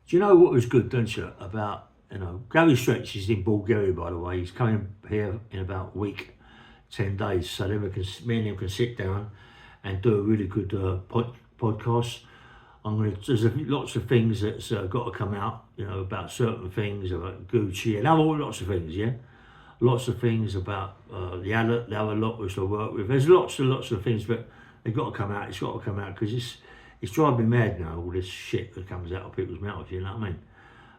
Do you know what was good, don't you, about, Gary Stretch is in Bulgaria, by the way. He's coming here in about a week, 10 days. So then me and him can sit down and do a really good podcast. There's lots of things that's got to come out, about certain things, about Gucci and lots of things, yeah? Lots of things about the other lot which I work with. There's lots of things, but they've got to come out. It's got to come out because it's driving me mad now, all this shit that comes out of people's mouths, you know what I mean?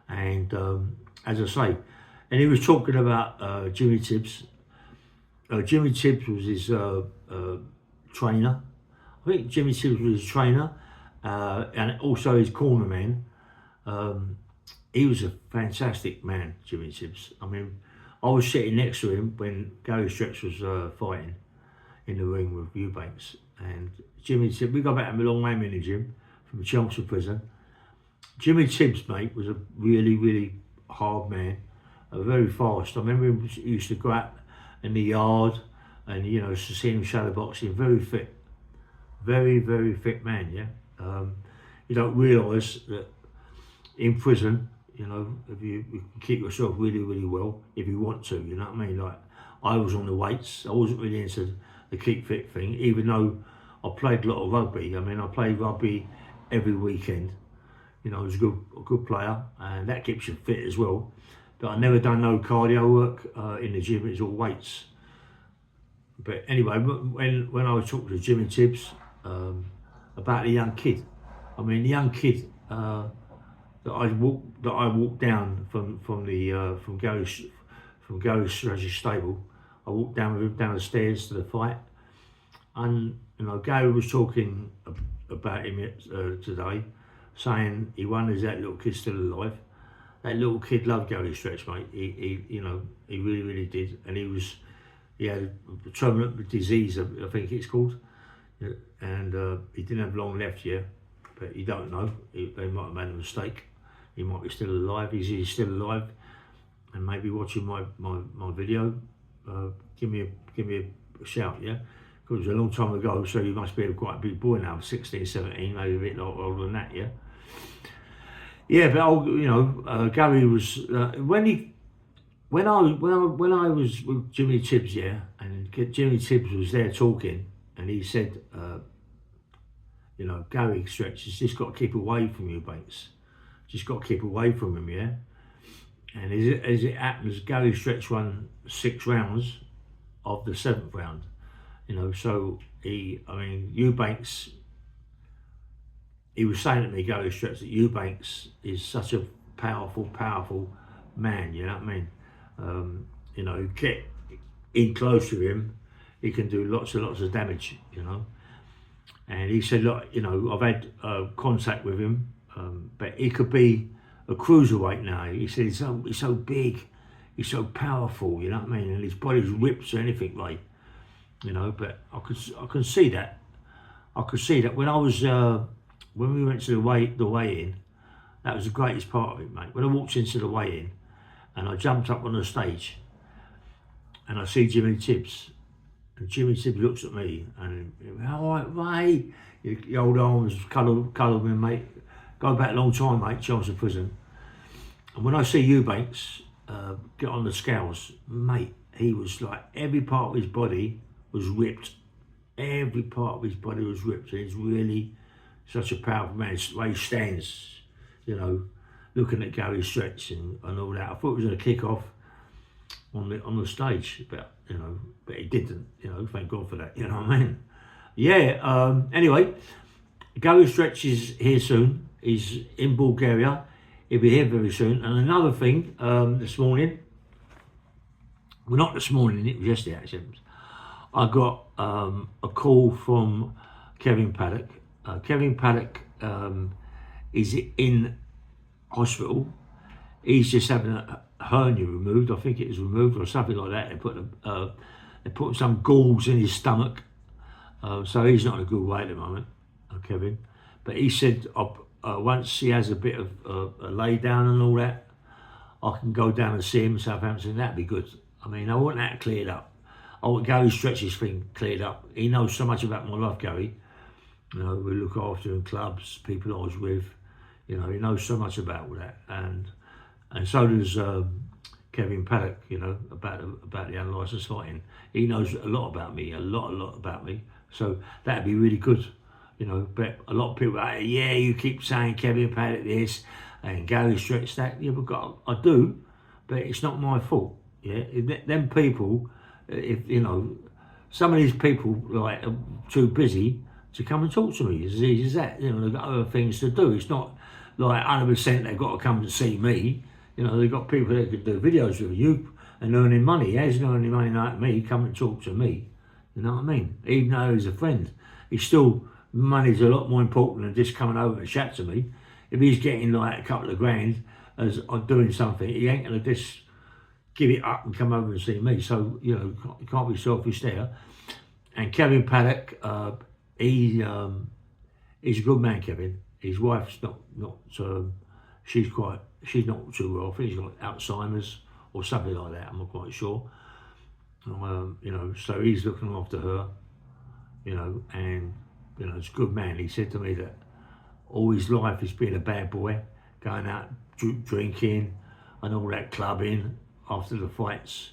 And as I say, and he was talking about Jimmy Tibbs. Jimmy Tibbs was his trainer. I think Jimmy Tibbs was his trainer and also his corner man. He was a fantastic man, Jimmy Tibbs. I mean, I was sitting next to him when Gary Stretch was fighting in the ring with Eubanks. And Jimmy Tibbs, we got back to a long way in the gym from Chelmsford prison. Jimmy Tibbs, mate, was a really, really hard man, very fast. I remember he used to go out in the yard and, to see him shadow boxing, very fit. Very, very fit man, yeah. You don't realise that in prison, if you can keep yourself really, really well, if you want to, you know what I mean? Like, I was on the weights. I wasn't really into the keep fit thing, even though I played a lot of rugby. I mean, I played rugby every weekend. I was a good player, and that keeps you fit as well. But I never done no cardio work in the gym. It's all weights. But anyway, when I was talking to Jimmy Tibbs about the young kid, I mean, the young kid that I walked down from Gary Stretch's stable. I walked down with him down the stairs to the fight, and Gary was talking about him today, saying he wonders that little kid's still alive. That little kid loved Gary Stretch, mate. He really, really did, and he had a terminal disease, I think it's called, and he didn't have long left yet. But you don't know. They might have made a mistake. He might be still alive. He's still alive, and maybe watching my video. Give me a shout, yeah. Because it was a long time ago, so you must be quite a big boy now, 16, 17, maybe a bit older than that, yeah. Yeah, but Gary was when I was with Jimmy Tibbs, yeah, and Jimmy Tibbs was there talking, and he said, Gary Stretch has just got to keep away from you, Banks. Just got to keep away from him, yeah. And as it happens, Gary Stretch won 6 rounds of the 7th round. So Eubanks, he was saying to me, Gary Stretch, that Eubanks is such a powerful man, you know what I mean? Get in close to him, he can do lots of damage, And he said, look, I've had contact with him, but he could be a cruiserweight now. He said he's so big, he's so powerful, you know what I mean? And his body's ripped or anything like, But I can see that. I could see that when I was when we went to the weigh-in. That was the greatest part of it, mate. When I walked into the weigh-in, and I jumped up on the stage, and I see Jimmy Tibbs. And Jimmy Tibbs looks at me and, all right, mate. The old arms cuddled me, mate. Go back a long time, mate, Chelmsford prison. And when I see Eubanks get on the scales, mate, he was like, every part of his body was ripped. Every part of his body was ripped. And he's really such a powerful man. It's the way he stands, looking at Gary Stretch and all that. I thought it was going to kick off on the stage, but it didn't. Thank God for that. You know what I mean? Yeah. Anyway, Gary Stretch is here soon. He's in Bulgaria. He'll be here very soon. And another thing, this morning. Well, not this morning. It was yesterday actually. I got a call from Kevin Paddock. Kevin Paddock is in hospital. He's just having a hernia removed. I think it was removed or something like that. They put some galls in his stomach, so he's not in a good way at the moment, Kevin. But he said once he has a bit of a lay down and all that, I can go down and see him in Southampton. That'd be good. I mean, I want that cleared up. I want Gary Stretch's thing cleared up. He knows so much about my life, Gary. We look after in clubs, people I was with, You know, he knows so much about all that, and so does Kevin Paddock. You know, about the unlicensed fighting. He knows a lot about me, a lot about me. So that'd be really good. You know, but a lot of people are, yeah, you keep saying Kevin Paddock this and Gary Stretch that. Yeah, but I do, but it's not my fault. Yeah, them people, if you know, some of these people like are too busy to come and talk to me. As easy as that. You know, they've got other things to do. It's not like 100% they've got to come and see me. You know, they've got people that could do videos with you and earning money. He hasn't earning money like me. Come and talk to me. You know what I mean? Even though he's a friend, he's still, money's a lot more important than just coming over and chat to me. If he's getting like a couple of grand as on doing something, he ain't gonna just give it up and come over and see me. So, you know, you can't be selfish there. And Kevin Paddock, he's a good man, Kevin. His wife's not she's not too well. I think she's got Alzheimer's or something like that. I'm not quite sure. You know, so he's looking after her. You know, and you know, it's a good man. He said to me that all his life he's been a bad boy, going out drinking and all that clubbing after the fights.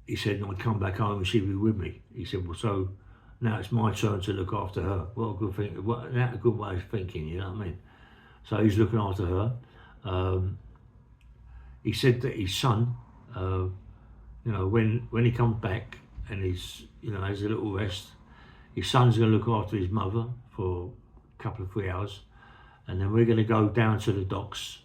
He said, and I'd come back home and she'd be with me. He said, well, so now it's my turn to look after her. What a good thing, that's a good way of thinking, you know what I mean? So he's looking after her. He said that his son, you know, when he comes back and he's, you know, has a little rest, his son's going to look after his mother for a couple of 3 hours, and then we're going to go down to the docks,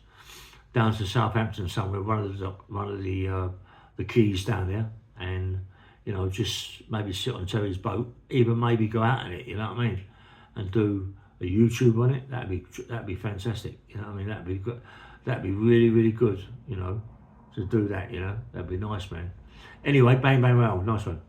down to Southampton somewhere, one of the quays down there, and you know, just maybe sit on Terry's boat, even maybe go out in it, you know what I mean, and do a YouTube on it. That'd be fantastic, you know what I mean. That'd be good. That'd be really good, you know, to do that. You know, that'd be nice, man. Anyway, bang bang, well, nice one.